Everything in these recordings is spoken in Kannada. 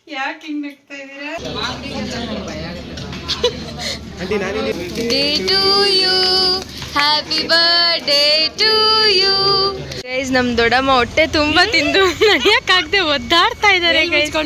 ಯಾಕೆ ಹಿಂಗ್ ನಗ್ತಾ ಇದೀರಾ? Day to you, happy birthday to you. Guys ನಮ್ ದೊಡ್ಡಮ್ಮ ಹೊಟ್ಟೆ ತುಂಬಾ ತಿಂದು ನಡೆಯಕ್ಕಾಗದೆ ಒದ್ದಾಡ್ತಾ ಇದಾರೆ guys.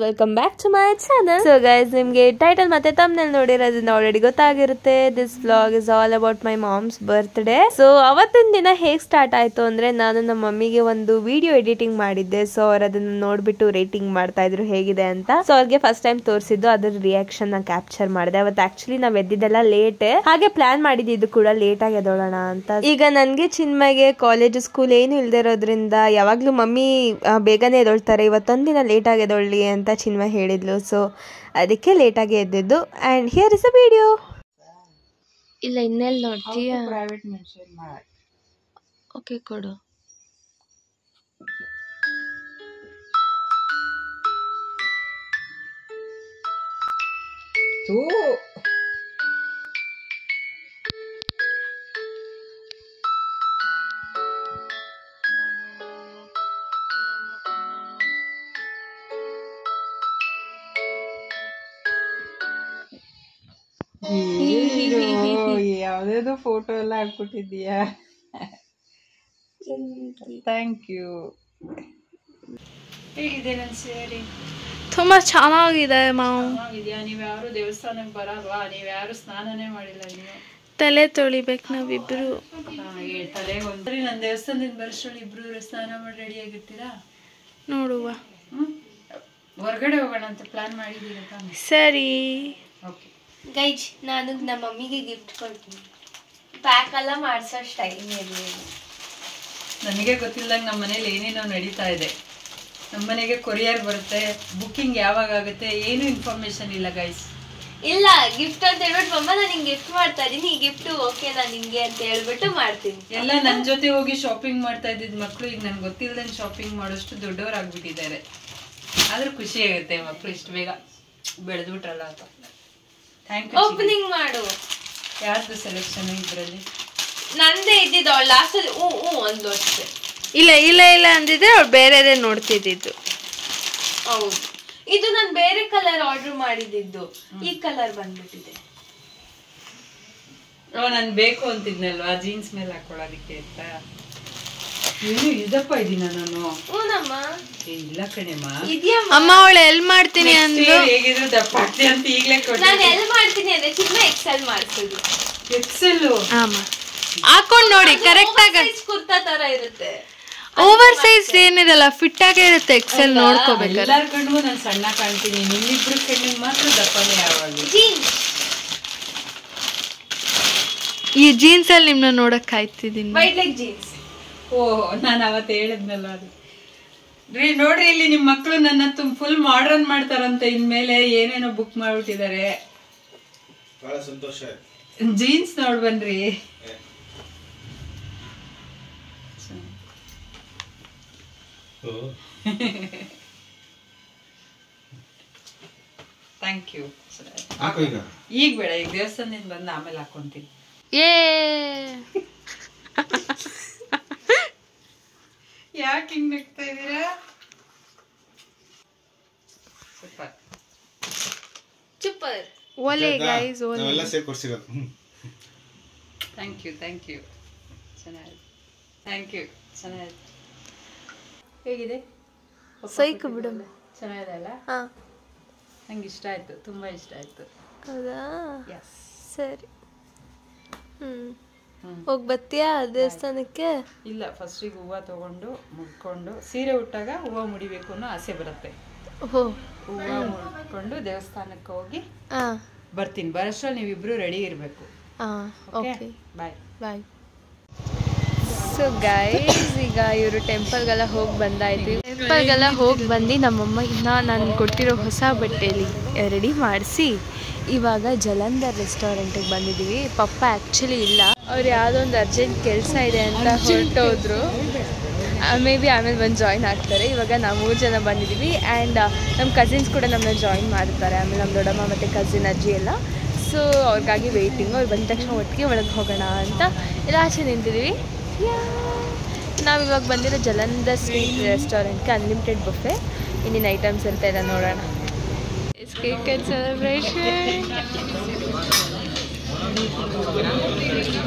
Welcome back to my channel. So guys, ನಿಮ್ಗೆ ಟೈಟಲ್ ಮತ್ತೆ ಥಂಬ್ನೇಲ್ ನೋಡಿರೋದ್ರಿಂದ ಆಲ್ರೆಡಿ ಗೊತ್ತಾಗಿರುತ್ತೆ. This vlog is all about my mom's birthday. So ಅವತ್ತಿನ ದಿನ ಹೇಗ್ ಸ್ಟಾರ್ಟ್ ಆಯ್ತು ಅಂದ್ರೆ, ನಾನು ನಮ್ಮ ಮಮ್ಮಿಗೆ ಒಂದು ವಿಡಿಯೋ ಎಡಿಟಿಂಗ್ ಮಾಡಿದ್ದೆ. ಸೊ ಅವ್ರು ಅದನ್ನ ನೋಡ್ಬಿಟ್ಟು ರೇಟಿಂಗ್ ಮಾಡ್ತಾ ಇದ್ರು ಹೇಗಿದೆ ಅಂತ. ಸೊ ಅವ್ರಿಗೆ ಫಸ್ಟ್ ಟೈಮ್ ತೋರಿಸಿದ್ದು, ಅದ್ರ ರಿಯಾಕ್ಷನ್ ನ ಕ್ಯಾಪ್ಚರ್ ಮಾಡಿದೆ. ಅವತ್ತು ಆಕ್ಚುಲಿ ನಾವ್ ಎದ್ದಿದ್ದೆಲ್ಲ ಲೇಟ್, ಹಾಗೆ ಪ್ಲಾನ್ ಮಾಡಿದ್ದು ಕೂಡ ಲೇಟ್ ಆಗಿ ಎದ್ದೋಳೋಣ ಅಂತ. ಈಗ ನನ್ಗೆ ಚಿನ್ಮಗೆ ಕಾಲೇಜ್ ಸ್ಕೂಲ್ ಏನು ಇಲ್ದೇ ಇರೋದ್ರಿಂದ ಯಾವಾಗ್ಲೂ ಮಮ್ಮಿ ಬೇಗನೆ ಎದ್ದೊಳ್ತಾರೆ, ಇವತ್ತೊಂದಿನ ಲೇಟ್ ಆಗಿ ಎದ್ದೊಳ್ಳಿ ಅಂತ ಚಿನ್ಮಯ ಹೇಳಿದ್ಲು. ಸೊ ಅದಕ್ಕೆ ಲೇಟ್ ಆಗಿ ಎದ್ದಿದ್ದು. And here is a video. ಇಲ್ಲ ಇನ್ನೆಲ್ಲಿ ನೋಡ್ತೀಯಾ? ಪ್ರೈವೇಟ್ ಮೆನ್ಷನ್ ಮಾಡಿ. ಓಕೆ ಕೊಡು. ಯಾವ್ದೇದೋ ಫೋಟೋ ಎಲ್ಲ ಹಾಕ್ಬಿಟ್ಟಿದ್ದೀಯಾ? Thank you. ಹೇಗಿದೆ ನನ್ನ ಸೇರಿ? ತುಂಬಾ ಚೆನ್ನಾಗಿದೆ ಮಾವು. ಚೆನ್ನಾಗಿದ್ಯಾ? ನೀವ್ಯಾರು ದೇವಸ್ಥಾನಕ್ಕೆ ಬರಲ್ವಾ? ನೀವ್ಯಾರು ಸ್ನಾನನೇ ಮಾಡಿಲ್ಲ. ನೀವು ತಲೆ ತೊಳಿಬೇಕು ನಾವಿಬ್ರು. ತಲೆಗೆ ಒಂದ್ರಿ ನನ್ನ ದೇವಸ್ಥಾನದಿಂದ ಬರೋಷ್ಟ್ರಲ್ಲಿ ಇಬ್ರು ಸ್ನಾನ ಮಾಡಿ ರೆಡಿ ಆಗಿರ್ತೀರಾ? ನೋಡುವ. ಹೊರಗಡೆ ಹೋಗೋಣ ಅಂತ ಪ್ಲಾನ್ ಮಾಡಿದ್ದೀರಾ ತಾನೆ? ಸರಿ. ಓಕೆ ಗೈಜ್, ನಾನು ನಮ್ಮ ಮಮ್ಮಿಗೆ ಗಿಫ್ಟ್ ಕೊಡ್ತೀನಿ. ಪ್ಯಾಕ್ ಎಲ್ಲ ಮಾಡಿಸೋ ಸ್ಟೈಲ್ ಮೇಲೆ ನನಗೆ ಗೊತ್ತಿಲ್ಲದಂಗೆ ನಮ್ಮ ಮನೇಲಿ ಏನೇನೋ ನಡೀತಾ ಇದೆ. ನಮ್ಮ ಮನೆಗೆ ಕೊರಿಯರ್ ಬರುತ್ತೆ, ಬುಕ್ಕಿಂಗ್ ಯಾವಾಗ ಆಗುತ್ತೆ ಏನು ಇನ್ಫಾರ್ಮೇಶನ್ ಇಲ್ಲ ಗೈಸ್. ಇಲ್ಲ ಗಿಫ್ಟ್ ಅಂತ ಹೇಳ್ಬಿಟ್ಟು ಮಮ್ಮ ನಾನು ನಿಂಗೆ ಗಿಫ್ಟ್ ಮಾಡ್ತಾ ಇದೀನಿ, ಈ ಗಿಫ್ಟ್ ಓಕೆ ನಾನು ನಿಂಗೆ ಅಂತ ಹೇಳ್ಬಿಟ್ಟು ಮಾಡ್ತೀನಿ. ಎಲ್ಲ ನನ್ನ ಜೊತೆ ಹೋಗಿ ಶಾಪಿಂಗ್ ಮಾಡ್ತಾ ಇದ್ದಿದ್ ಮಕ್ಕಳು ಈಗ ನನ್ಗೆ ಗೊತ್ತಿಲ್ಲದಂಗೆ ಶಾಪಿಂಗ್ ಮಾಡೋಷ್ಟು ದೊಡ್ಡವರಾಗ್ಬಿಟ್ಟಿದ್ದಾರೆ. ಆದ್ರೂ ಖುಷಿ ಆಗುತ್ತೆ ಮಕ್ಕಳು ಇಷ್ಟು ಬೇಗ ಬೆಳೆದ್ಬಿಟ್ರಲ್ಲ ಅಂತ. Thank you. ಓಪನಿಂಗ್ ಮಾಡು. ಯಾರ್ದು ಸೆಲೆಕ್ಷನ್ ಇದ್ರಲ್ಲಿ? ನಂದೇ ಇದ್ದಿದ್ದು. ಅವಳು ಲಾಸ್ಟ್ ಅಲ್ಲಿ ಒಂದು ಅಷ್ಟೇ. ಇಲ್ಲ ಇಲ್ಲ ಇಲ್ಲ ಅಂದಿದ್ರೆ ಅವ್ಳು ಬೇರೆದೇ ನೋಡ್ತಿದ್ದು. ಹೌದು, ಇದು ನಾನು ಬೇರೆ ಕಲರ್ ಆರ್ಡರ್ ಮಾಡಿದ್ದು, ಈ ಕಲರ್ ಬಂದ್ಬಿಟ್ಟಿದೆ. ನಾನು ಬೇಕು ಅಂತಿದ್ನಲ್ವಾ ಜೀನ್ಸ್ ಮೇಲೆ ಹಾಕೊಳ್ಳೋದಿಕ್ಕೆ ಅಂತ. ಏನು ಇದಪ್ಪ ಇದೀನ ನಾನು? ಇಲ್ಲ ಕಣೆಮ್ಮ. ಅಮ್ಮ ಅವಳು ಎಲ್ ಮಾಡ್ತೀನಿ ಅಂದ್ರು. ಹೇಗಿದ್ರು ದಪ್ಪ ಆಗ್ತೀನಿ ಅಂತ ಈಗಲೇ ಕೊಟ್ಟೆ. ನಾನು ಎಲ್ ಮಾಡ್ತೀನಿ ಅಂದ್ರೆ ಚಿನ್ನ ಎಕ್ಸೆಲ್ ಮಾಡ್ತಿದ್ದು. ಎಕ್ಸೆಲ್ ಹಾಕೊಂಡ್ ನೋಡಿ, ಕರೆಕ್ಟ್ ಆಗಿ ಕುರ್ತಾ ತರ ಇರುತ್ತೆ. ಓವರ್ ಸೈಜ್ ಏನಿರಲ್ಲ, ಫಿಟ್ ಆಗೇ ಇರುತ್ತೆ. ಎಕ್ಸೆಲ್ ನೋಡ್ಕೋಬೇಕು. ಎಲ್ಲಾರ ಕಣ್ಣಿಗೂ ನಾನು ಸಣ್ಣ ಕಾಣ್ತೀನಿ, ನಿಮ್ಮಿಬ್ರು ಕಣ್ಣಿಗೆ ಮಾತ್ರ ದಪ್ಪನೇ. ಯಾವಾಗ ಈ ಜೀನ್ಸ್ ಅಲ್ಲಿ ನಿಮ್ನ ನೋಡಕ್ ಕಾಯ್ತಿದ್ದೀನಿ. White leg jeans. ಓ, ನಾನು ಅವತ್ತು ಹೇಳಿದ್ನಲ್ಲ ಅದು. ರೀ ನೋಡ್ರಿ, ಇಲ್ಲಿ ನಿಮ್ ಮಕ್ಳು ನನ್ನ ಫುಲ್ ಮಾಡ್ರನ್ ಮಾಡ್ತಾರಂತೆ. ಇನ್ಮೇಲೆ ಏನೇನೋ ಬುಕ್ ಮಾಡ್ಬಿಟ್ಟಿದ್ದಾರೆ. ಬಹಳ ಸಂತೋಷ. ಜೀನ್ಸ್ ನೋಡ್ ಬನ್ರಿ. Thank you. ಈಗ ಬೇಡ, ಈಗ ದೇವಸ್ಥಾನದಿಂದ ಬಂದು ಆಮೇಲೆ ಹಾಕೊಂತೀನಿ. ಯಾಕೆ ಹಿಂಗ್ ನಗ್ತಾ ಇದೀರಾ? Super super. ಓಲೆ ಗೈಸ್, ಓಲೆ ನಾವೆಲ್ಲ ಸೇರ್ಕೊಡ್ಸಿರೋದು. Thank you thank you. ಚೆನ್ನಾಗಿದೆ. Thank you. ಚೆನ್ನಾಗಿದೆ. ಹೇಗಿದೆ? ಸೈಕ್ ಬಿಡು. ಚೆನ್ನಾಗಿದೆ ಅಲ್ಲ? ನಂಗೆ ಇಷ್ಟ ಆಯ್ತು, ತುಂಬಾ ಇಷ್ಟ ಆಯ್ತು. ಹೌದಾ? ಸರಿ. ಹೋಗಿ ಬರ್ತೀಯಾ ದೇವಸ್ಥಾನಕ್ಕೆ? ಇಲ್ಲ, ಫಸ್ಟಿಗೆ ಹೂವು ತಗೊಂಡು ಮುಡ್ಕೊಂಡು, ಸೀರೆ ಉಟ್ಟಾಗ ಹೂವು ಮುಡಿಬೇಕು ಅನ್ನೋ ಆಸೆ ಬರುತ್ತೆ. ಹೂವು ಮುಡ್ಕೊಂಡು ದೇವಸ್ಥಾನಕ್ಕೆ ಹೋಗಿ ಬರ್ತೀನಿ. ಬರೋಷ್ಟ್ರಲ್ಲಿ ನೀವಿಬ್ರು ರೆಡಿ ಇರಬೇಕು. ಓಕೆ, ಬಾಯ್ ಬಾಯ್. ಸೊ ಗೈಸ್, ಈಗ ಇವರು ಟೆಂಪಲ್ಗೆಲ್ಲ ಹೋಗಿ ಬಂದಾಯ್ತು. ಟೆಂಪಲ್ಗೆಲ್ಲ ಹೋಗಿ ಬಂದು ನಮ್ಮಮ್ಮ ಇನ್ನು ನಾನು ಕೊಟ್ಟಿರೋ ಹೊಸ ಬಟ್ಟೆಯಲ್ಲಿ ರೆಡಿ ಮಾಡಿಸಿ ಇವಾಗ ಜಲಂಧರ್ ರೆಸ್ಟೋರೆಂಟಿಗೆ ಬಂದಿದ್ದೀವಿ. ಪಪ್ಪ ಆ್ಯಕ್ಚುಲಿ ಇಲ್ಲ, ಅವ್ರು ಯಾವುದೋ ಒಂದು ಅರ್ಜೆಂಟ್ ಕೆಲಸ ಇದೆ ಅಂತ ಹೊರಟೋದ್ರು. ಮೇ ಬಿ ಆಮೇಲೆ ಬಂದು ಜಾಯಿನ್ ಆಗ್ತಾರೆ. ಇವಾಗ ನಾವು 3 ಜನ ಬಂದಿದ್ದೀವಿ. ಆ್ಯಂಡ್ ನಮ್ಮ ಕಸಿನ್ಸ್ ಕೂಡ ನಮ್ಮನ್ನ ಜಾಯಿನ್ ಮಾಡ್ತಾರೆ. ಆಮೇಲೆ ನಮ್ಮ ದೊಡ್ಡಮ್ಮ ಮತ್ತು ಕಸಿನ್ ಅಜ್ಜಿ ಎಲ್ಲ. ಸೊ ಅವ್ರಿಗಾಗಿ ವೆಯ್ಟಿಂಗು. ಅವ್ರು ಬಂದ ತಕ್ಷಣ ಒಟ್ಟಿಗೆ ಒಳಗೆ ಹೋಗೋಣ ಅಂತ ಎಲ್ಲ ಆಚೆ ನಿಂತಿದ್ದೀವಿ. ನಾವಿವಾಗ ಬಂದಿರೋ ಜಲಂಧರ್ ಸ್ವೀಟ್ ರೆಸ್ಟೋರೆಂಟ್ಗೆ ಅನ್ಲಿಮಿಟೆಡ್ ಬುಫೆ. ಇನ್ನಿನ ಐಟಮ್ಸ್ ಇರ್ತಾ ಇದೆ ನೋಡೋಣ. Cake and celebration.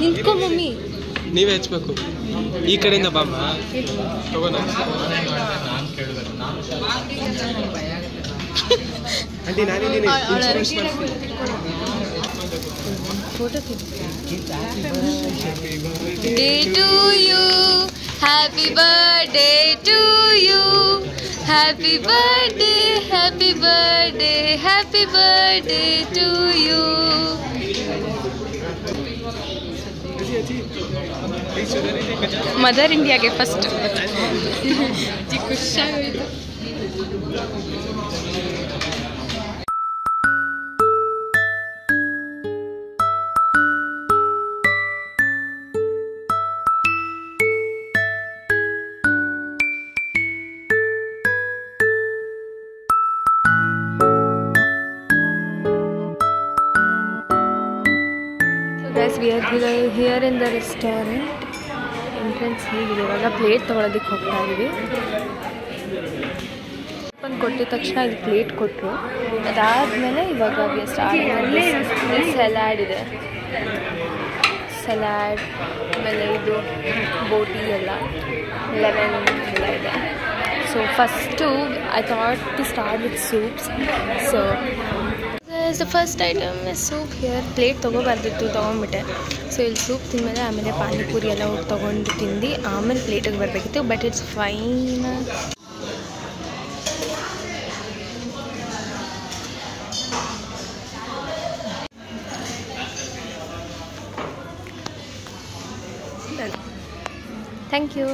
ನಿಂತ್ಕೊ ಮಮ್ಮಿ. ನೀವೇ ಹಚ್ಬೇಕು ಈ ಕಡೆಯಿಂದ ಬಾಮ್ಮ ತಗೋಣ. ಆಂಟಿ ನಾನಿದ್ದೀನಿ photo day to you happy birthday to you happy birthday happy birthday happy birthday to you. Mother ಇಂಡಿಯಾಗೆ ಫಸ್ಟ್ ಖುಷಿಯಾಗೋಯ್ತು. Guys, we are here in the restaurant. Entrance ಹೀಗಿದೆ. ಇವಾಗ ಪ್ಲೇಟ್ ತೊಗೊಳೋದಕ್ಕೆ ಹೋಗ್ತಾ ಇದ್ದೀವಿ. ಬಂದು ಕೊಟ್ಟಿದ ತಕ್ಷಣ ಇದು ಪ್ಲೇಟ್ ಕೊಟ್ಟರು. ಅದಾದಮೇಲೆ ಇವಾಗ ಸಲಾಡ್ ಇದೆ. ಸಲಾಡ್ ಆಮೇಲೆ ಇದು ಬೋಟಿ ಎಲ್ಲ ಲೆಮನ್ ಎಲ್ಲ ಇದೆ. So first I thought to start with soups. So the first item is soup. Here plate ತೊಗೋಬಾರ್ದಿತ್ತು, ತೊಗೊಂಡ್ಬಿಟ್ಟೆ. ಸೊ ಇಲ್ಲಿ ಸೂಪ್ ತಿಂದಮೇಲೆ ಆಮೇಲೆ ಪಾನಿಪುರಿ ಎಲ್ಲ ಹೋಗಿ ತೊಗೊಂಡು ತಿಂದು ಆಮೇಲೆ ಪ್ಲೇಟಿಗೆ ಬರಬೇಕಿತ್ತು. But it's fine. Thank you.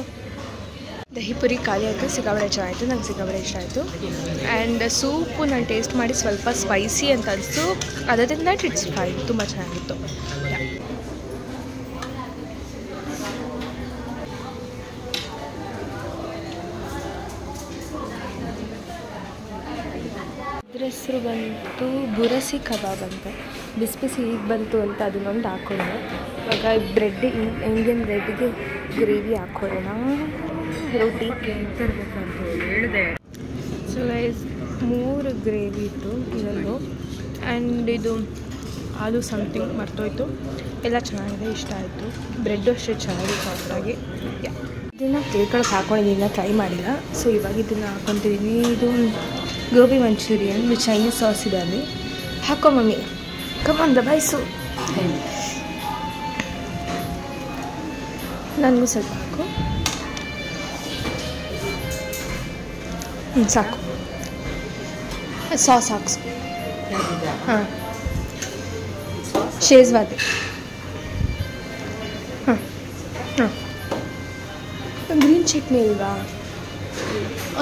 Dahipuri ಖಾಲಿ ಆಯಿತು. ಸಿಕ್ಕಾಪಟ್ಟೆ ಚೆನ್ನಾಗಿತ್ತು. ನಂಗೆ ಸಿಕ್ಕಾಪಟ್ಟೆ ಇಷ್ಟ ಆಯಿತು. ಆ್ಯಂಡ್ ಸೂಪು ನಾನು ಟೇಸ್ಟ್ ಮಾಡಿ ಸ್ವಲ್ಪ ಸ್ಪೈಸಿ ಅಂತ ಅನಿಸ್ತು. Other that it's fine. ತುಂಬ ಚೆನ್ನಾಗಿತ್ತು. ಇದ್ರ ಹೆಸರು ಬಂತು ಬುರಸಿ ಕಬಾಬ್ ಅಂತ. ಬಿಸಿ ಬಿಸಿ ಈಗ ಬಂತು ಅಂತ ಅದನ್ನೊಂದು ಹಾಕ್ಕೊಂಡೆ. ಇವಾಗ ಬ್ರೆಡ್ ಇಂಡಿಯನ್ ಬ್ರೆಡ್ಗೆ ಗ್ರೇವಿ ಹಾಕ್ಕೊಳ್ಳೋಣ. ರೋಟಿ ತರಬೇಕಂತ ಹೇಳಿದೆ. ಸೊ ಗೈಸ್ 3 ಗ್ರೇವಿ ಇತ್ತು ಇದೊಂದು. ಆ್ಯಂಡ್ ಇದು ಆಲೂ ಸಮಥಿಂಗ್ ಮರ್ತೋಯ್ತು. ಎಲ್ಲ ಚೆನ್ನಾಗಿದೆ, ಇಷ್ಟ ಆಯಿತು. ಬ್ರೆಡ್ಡು ಅಷ್ಟೇ ಚೆನ್ನಾಗಿ ಸಾಫ್ಟಾಗಿ. ಇದನ್ನು ಪ್ಲೇಟ್ಗಳಿಗೆ ಹಾಕ್ಕೊಂಡಿದ್ದೀನಿ, ಟ್ರೈ ಮಾಡಿಲ್ಲ. ಸೊ ಇವಾಗ ಇದನ್ನು ಹಾಕ್ಕೊತಿದ್ದೀನಿ. ಇದು gobi manchurian with Chinese sauce ಇದೆ. ಅಲ್ಲಿ ಹಾಕೋ ಮಮ್ಮಿ. ಕಮಾನ್ ದಬಾಯಿಸು. ನನಗೂ ಸ್ವಲ್ಪ ಹಾಕು. ಸಾಕು. ಸಾಸ್ ಹಾಕ್ಸು. ಹಾಂ ಶೇಜ್ವಾದೆ. ಹಾಂ ಹಾಂ ಗ್ರೀನ್ ಚಟ್ನಿ ಇಲ್ವಾ?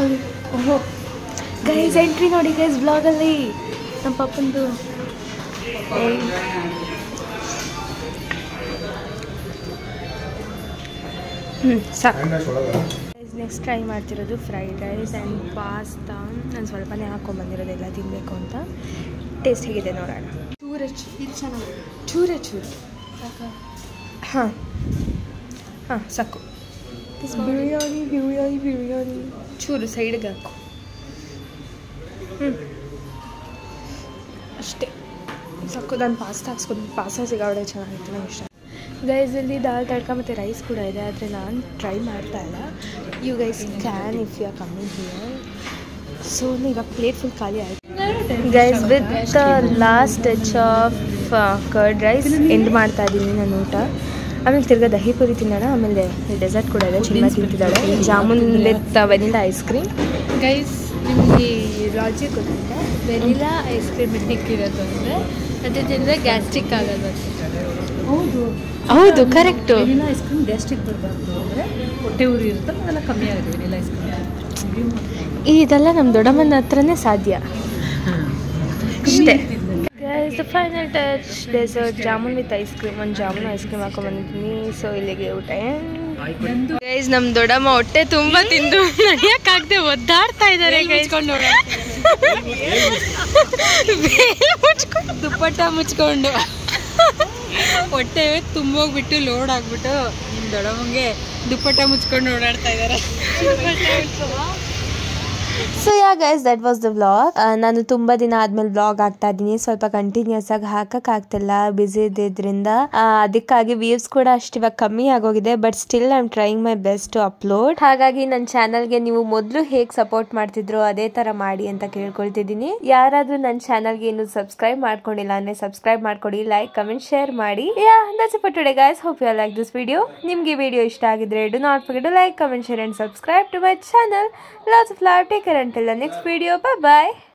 ಅದು ಓಹೋ ಗೈಸ್ ಎಂಟ್ರಿ ನೋಡಿ ಗೈಸ್ ಬ್ಲಾಗಲ್ಲಿ ನಮ್ಮ ಪಾಪಂದು. ಸಾಕು. ನೆಕ್ಸ್ಟ್ ಟ್ರೈ ಮಾಡ್ತಿರೋದು ಫ್ರೈಡ್ ರೈಸ್ ಆ್ಯಂಡ್ ಪಾಸ್ತಾ. ನಾನು ಸ್ವಲ್ಪನೇ ಹಾಕ್ಕೊಂಬಂದಿರೋದೆಲ್ಲ ತಿನ್ನಬೇಕು ಅಂತ. ಟೇಸ್ಟ್ ಹೇಗಿದೆ ನೋಡೋಣ. ಚೂರೇ ಚೂರು ಹಾಂ ಹಾಂ ಸಾಕು. ಬಿರಿಯಾನಿ ಬಿರಿಯಾನಿ ಬಿರಿಯಾನಿ ಚೂರು ಸೈಡ್ಗೆ ಹಾಕು. ಅಷ್ಟೇ ಸಾಕು. ನಾನು ಪಾಸ್ತಾ ಹಾಕ್ಸ್ಕೊಂಡು ಪಾಸ್ತಾ ಸಿಗಾವಡೆ ಚೆನ್ನಾಗಿತ್ತು, ನಂಗೆ ಇಷ್ಟ. ಗೈಸ್ ಇಲ್ಲಿ ದಾಲ್ ತಡ್ಕ ಮತ್ತು ರೈಸ್ ಕೂಡ ಇದೆ, ಆದರೆ ನಾನು ಟ್ರೈ ಮಾಡ್ತಾ ಇಲ್ಲ. You guys can if you are coming here. So ಇವಾಗ ಪ್ಲೇಟ್ ಫುಲ್ ಖಾಲಿ ಆಯಿತು guys. With last touch of curd rice end ಮಾಡ್ತಾ ಇದ್ದೀನಿ ನಾನು ಊಟ. ಆಮೇಲೆ ತಿರ್ಗಾ ದಹಿಪುರಿ ತಿನ್ನೋಣ. ಆಮೇಲೆ ಡೆಸರ್ಟ್ ಕೂಡ ಇದೆ, ಚಿನ್ನ ತಿಂತಿದ್ದಾಳೆ. Jamun with vanilla ice cream. Guys ನಿಮಗೆ ಲಾಜಿಕ್ ಗೊತ್ತಿಲ್ಲ, ವೆನಿಲಾ ಐಸ್ ಕ್ರೀಮ್ ಇಟ್ಟಿಕ್ಕಿರೋದು ಅಂದರೆ ಅದು ತಿಂದರೆ ಗ್ಯಾಸ್ಟ್ರಿಕ್ ಆಗೋದು. ಹೌದು ಹೌದು correct. Vanilla ice cream gastric ಬರಬಾರ್ದು ಅಂದರೆ ಹೊಟ್ಟೆ ಉರಿ ಇರುತ್ತೆ, ಅದೆಲ್ಲ ಕಮ್ಮಿ ಆಗುತ್ತೆ ವೆನಿಲಾ ಐಸ್ ಕ್ರೀಮ್. ಇದೆಲ್ಲ ನಮ್ಮ ದೊಡ್ಡಮ್ಮನ ಹತ್ರನೇ ಸಾಧ್ಯ ಅಷ್ಟೇ. Guys the final touch dessert jamun with ice cream. ಒಂದು ಜಾಮೂನ್ ಐಸ್ ಕ್ರೀಮ್ ಹಾಕೊಂಡ್ಬಂದಿದ್ದೀನಿ. ಸೊ ಇಲ್ಲಿಗೆ ಊಟ ಎಂಡ್. ಗೈಸ್ ನಮ್ ದೊಡ್ಡಮ್ಮ ಹೊಟ್ಟೆ ತುಂಬಾ ತಿಂದು ನಡೆಯಕ್ಕಾಗದೆ ಒದ್ದಾಡ್ತಾ ಇದಾರೆ ದುಪ್ಪಟ್ಟ ಮುಚ್ಕೊಂಡು ಹೊಟ್ಟೆ ತುಂಬೋಗ್ಬಿಟ್ಟು ಲೋಡ್ ಆಗ್ಬಿಟ್ಟು ನಿಮ್ ದೊಡ್ಡಮ್ಮಂಗೆ ದುಪ್ಪಟ್ಟ ಮುಚ್ಕೊಂಡು ಓಡಾಡ್ತಾ ಇದಾರೆ. So yeah guys that was the vlog. ನಾನು ತುಂಬಾ ದಿನ ಆದ್ಮೇಲೆ ವ್ಲಾಗ್ ಆಗ್ತಾ ಇದ್ದೀನಿ. ಸ್ವಲ್ಪ ಕಂಟಿನ್ಯೂಸ್ ಆಗಿ ಹಾಕಕ್ ಆಗ್ತಿಲ್ಲ, ಬಿಸಿ ಇದ್ದಿದ್ರಿಂದ. ಅದಕ್ಕಾಗಿ ವ್ಯೂಸ್ ಕೂಡ ಅಷ್ಟು ಇವಾಗ ಕಮ್ಮಿ ಆಗೋಗಿದೆ. But still I am trying my best to upload. ಹಾಗಾಗಿ ನನ್ನ ಚಾನಲ್ಗೆ ನೀವು ಮೊದಲು ಹೇಗೆ ಸಪೋರ್ಟ್ ಮಾಡ್ತಿದ್ರು ಅದೇ ತರ ಮಾಡಿ ಅಂತ ಕೇಳ್ಕೊಳ್ತಿದ್ದೀನಿ. ಯಾರಾದ್ರೂ ನನ್ನ ಚಾನಲ್ಗೆ ಇನ್ನು ಸಬ್ಸ್ಕ್ರೈಬ್ ಮಾಡ್ಕೊಂಡಿಲ್ಲ ಅಂದ್ರೆ ಸಬ್ಸ್ಕ್ರೈಬ್ ಮಾಡ್ಕೊಡಿ, ಲೈಕ್ ಕಮೆಂಟ್ ಶೇರ್ ಮಾಡಿ. Yeah that's it for today guys. Hope you like this video. ನಿಮ್ಗೆ ವಿಡಿಯೋ ಇಷ್ಟ ಆಗಿದ್ರೆ do not forget to like comment share and subscribe to my channel. Lots of love. Take care until the next video. Bye bye.